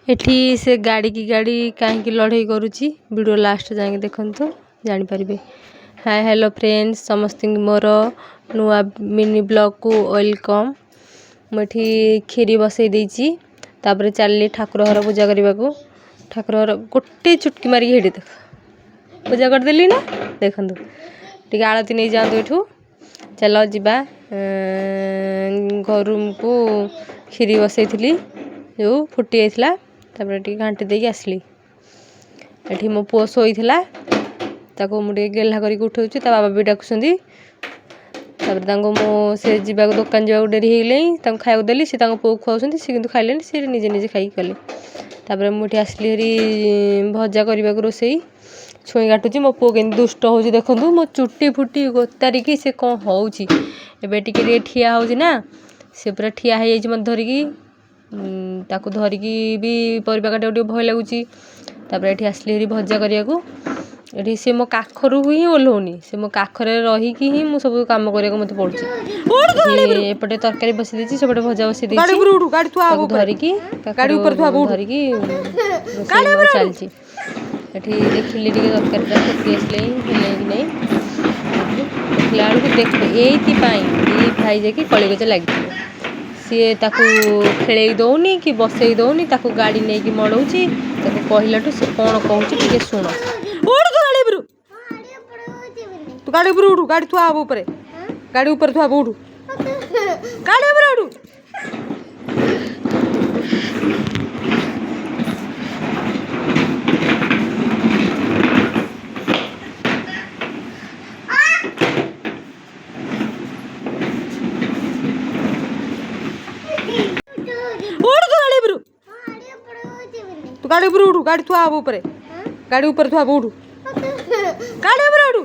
एठी से गाड़ी की गाड़ी कहीं लड़ाई करुच्ची वीडियो लास्ट जाके देखते जानीपारे। हाय हेलो फ्रेंड्स समस्त मोर नुआ मिनी ब्लॉग को वेलकम। मुझे खीरी बसई देती तापर चलली ठाकुर घर पूजा करने को। ठाकुर घर गोटे चुटकी मारिक हेटी देख पूजा करदेली ना देखु टे आलती नहीं जातु एठू चल जा घर को खीरी बसई थी जो फुटी जाता तापर टी घाटी देकी आसली। एठी मो पुओ शोईथिला ताको मुझे गेल्हा करके उठाऊँ ता बाबा भी डाकुଛନ୍ତି तापर मो से जीवा दुकान जावाक डेरी हो खाया देली सी पुओ खुआउछंती सी किंतु खाइलेनी सी निजे निजे खाई गले। तापर मुझे आसली हरी भजा करने को रोसई छुई काटुची मो पुओ के दुष्ट हो देखु मो चुटी फुटी गोतारिकी से कौन होची एबे टिके ठिया होची ना से पूरा ठिया हो जाइए मत धरिकी ताकू धरिकी भी परिवा काटे भय लगुच। तापर ये आसली हरी भजा करने को ये सी मो काखरू ही ओह्लौनी से मो पाखरे रहीकि ही मु सब काम करने को मत पड़ुची। एपटे तरकारी बसी देती सेपटे भजा बसी धरिकी धरिकी चलती ये देखिली तरकारी फुटी आसले कि नहीं देखला बेलू देख ये भाई जाकि कलिगज लगी सी खेल दौनी कि बसई दौनी ताकू गाड़ी नहीं कि मड़ौची कहला से कौन कहूँ शुण तू गाड़ी ऊपर उठू गाड़ी थुआ ऊपर गाड़ी ऊपर थुआ उठू गाड़ी ऊपर उठू तू गाड़ी ऊपर उठू गाड़ी थुआ ऊपर गाड़ी ऊपर थुआ उठू गाड़ी ऊपर उठू।